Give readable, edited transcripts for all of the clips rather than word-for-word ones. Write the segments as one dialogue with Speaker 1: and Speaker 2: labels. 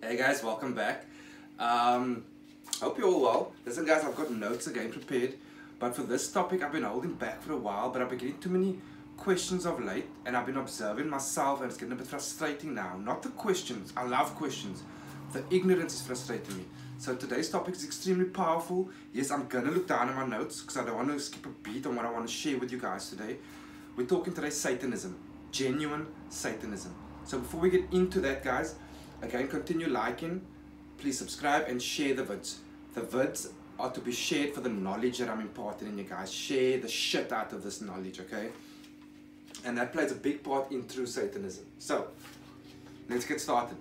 Speaker 1: Hey guys, welcome back. Hope you're all well. Listen guys, I've got notes again prepared, but for this topic I've been holding back for a while, but I've been getting too many questions of late, and I've been observing myself, and it's getting a bit frustrating now. Not the questions, I love questions. The ignorance is frustrating me. So today's topic is extremely powerful. Yes, I'm gonna look down at my notes because I don't want to skip a beat on what I want to share with you guys today. We're talking today Satanism, genuine Satanism. So before we get into that guys, again, continue liking, please subscribe and share the vids. The vids are to be shared for the knowledge that I'm imparting in you guys. Share the shit out of this knowledge, okay? And that plays a big part in true Satanism. So, let's get started.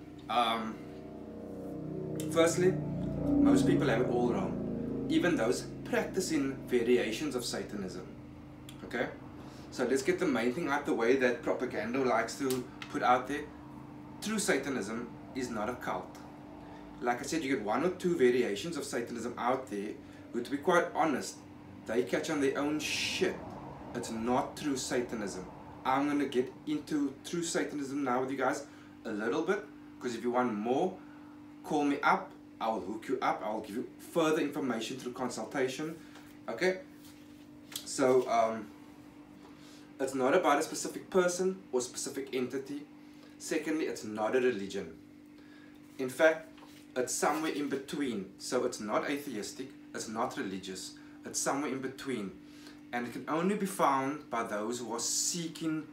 Speaker 1: Firstly, most people have it all wrong. Even those practicing variations of Satanism, okay? So let's get the main thing out the way that propaganda likes to put out there. True Satanism is not a cult. Like I said, you get one or two variations of Satanism out there, but to be quite honest, they catch on their own shit. It's not true Satanism. I'm going to get into true Satanism now with you guys a little bit, because if you want more, call me up, I'll hook you up, I'll give you further information through consultation, okay? So, it's not about a specific person or specific entity. Secondly, it's not a religion. In fact, it's somewhere in between. So it's not atheistic, it's not religious, it's somewhere in between. And it can only be found by those who are seeking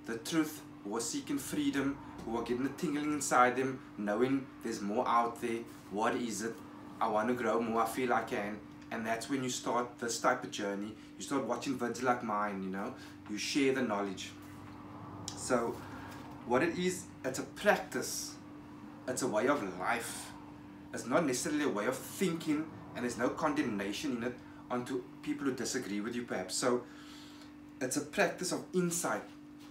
Speaker 1: the truth, who are seeking freedom, who are getting the tingling inside them, knowing there's more out there. What is it? I want to grow more, I feel I can. And that's when you start this type of journey. You start watching videos like mine, you know. You share the knowledge. So what it is, it's a practice. It's a way of life. It's not necessarily a way of thinking, and there's no condemnation in it onto people who disagree with you perhaps. So it's a practice of insight,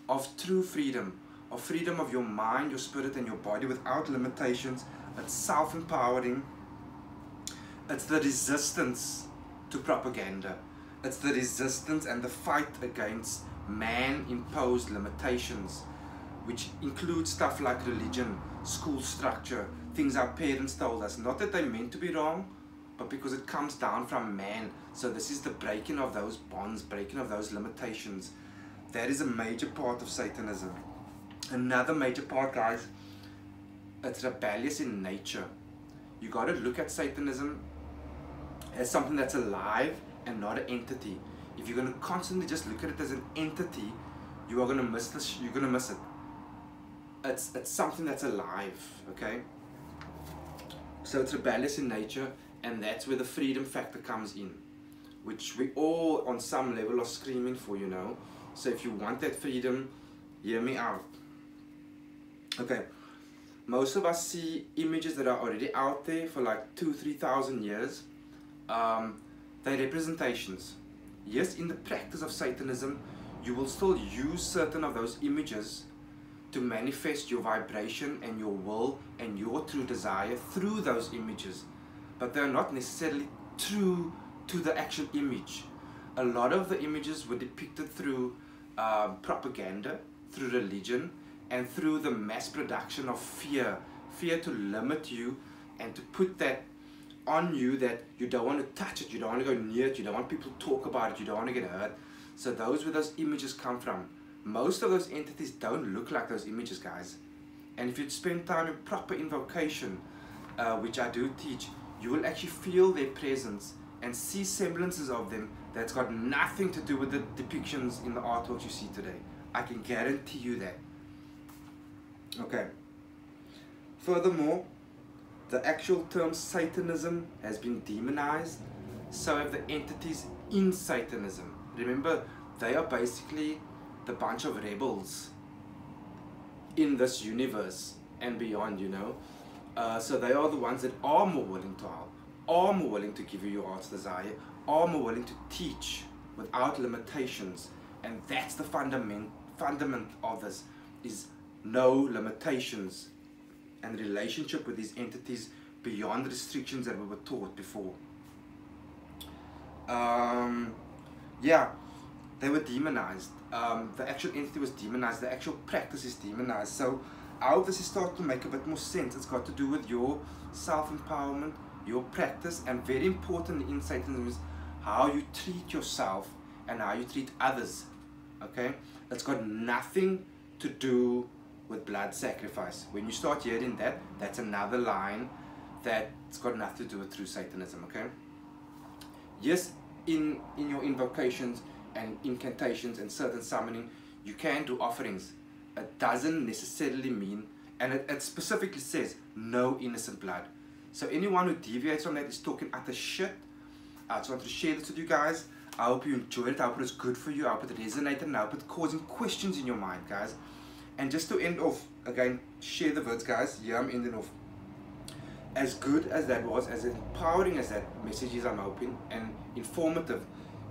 Speaker 1: of true freedom of your mind, your spirit and your body without limitations. It's self-empowering. It's the resistance to propaganda. It's the resistance and the fight against man-imposed limitations, which includes stuff like religion, school structure, things our parents told us. Not that they meant to be wrong, but because it comes down from man. So this is the breaking of those bonds, breaking of those limitations. That is a major part of Satanism. Another major part, guys, it's rebellious in nature. You got to look at Satanism as something that's alive and not an entity. If you're going to constantly just look at it as an entity, you are going to miss this. You're going to miss it. It's something that's alive, okay? So it's rebellious in nature, and that's where the freedom factor comes in, which we all on some level are screaming for, you know. So if you want that freedom, hear me out. Okay, most of us see images that are already out there for like 2,000–3,000 years. They're representations. Yes, in the practice of Satanism, you will still use certain of those images to manifest your vibration and your will and your true desire through those images, but they're not necessarily true to the actual image. A lot of the images were depicted through propaganda, through religion, and through the mass production of fear to limit you and to put that on you, that you don't want to touch it, you don't want to go near it, you don't want people to talk about it, you don't want to get hurt. So those where those images come from. Most of those entities don't look like those images, guys. And if you spend time in proper invocation, which I do teach, you will actually feel their presence and see semblances of them that's got nothing to do with the depictions in the artworks you see today. I can guarantee you that. Okay. Furthermore, the actual term Satanism has been demonized. So have the entities in Satanism. Remember, they are basically the bunch of rebels in this universe and beyond, you know. So they are the ones that are more willing to help, are more willing to give you your heart's desire, are more willing to teach without limitations. And that's the fundament of this, is no limitations and relationship with these entities beyond the restrictions that we were taught before. Yeah, they were demonized. The actual entity was demonized. The actual practice is demonized. So I hope this is starting to make a bit more sense. It's got to do with your self-empowerment, your practice, and very importantly in Satanism is how you treat yourself and how you treat others. Okay? It's got nothing to do with blood sacrifice. When you start hearing that, that's another line that's got nothing to do with true Satanism. Okay? Yes, in your invocations and incantations and certain summoning, you can do offerings. It doesn't necessarily mean, and it specifically says no innocent blood. So anyone who deviates from that is talking utter shit. I just wanted to share this with you guys. I hope you enjoyed it. I hope it was good for you. I hope it resonated, and I hope it causing questions in your mind, guys. And just to end off, again, share the words, guys. Yeah, I'm ending off. As good as that was, as empowering as that message is, I'm hoping, and informative,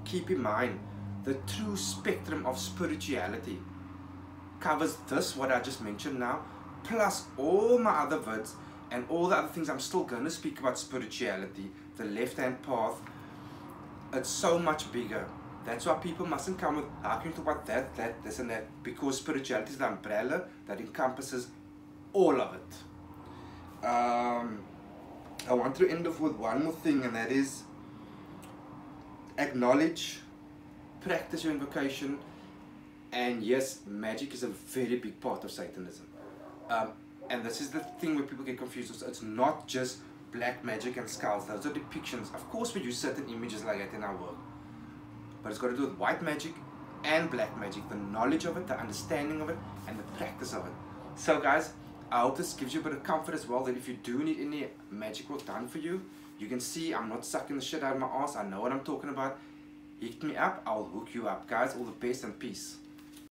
Speaker 1: keep in mind the true spectrum of spirituality covers this, what I just mentioned now, plus all my other words and all the other things I'm still going to speak about spirituality, the left-hand path. It's so much bigger. That's why people mustn't come with, how can you talk about that, this and that, because spirituality is the umbrella that encompasses all of it. I want to end off with one more thing, and that is acknowledge, practice your invocation, and yes, magic is a very big part of Satanism. And this is the thing where people get confused. It's not just black magic and skulls. Those are depictions. Of course we use certain images like that in our work, but it's got to do with white magic and black magic, the knowledge of it, the understanding of it, and the practice of it. So guys, I hope this gives you a bit of comfort as well, that if you do need any magic work done for you, you can see I'm not sucking the shit out of my ass. I know what I'm talking about. Hit me up, I'll hook you up. Guys, all the best and peace.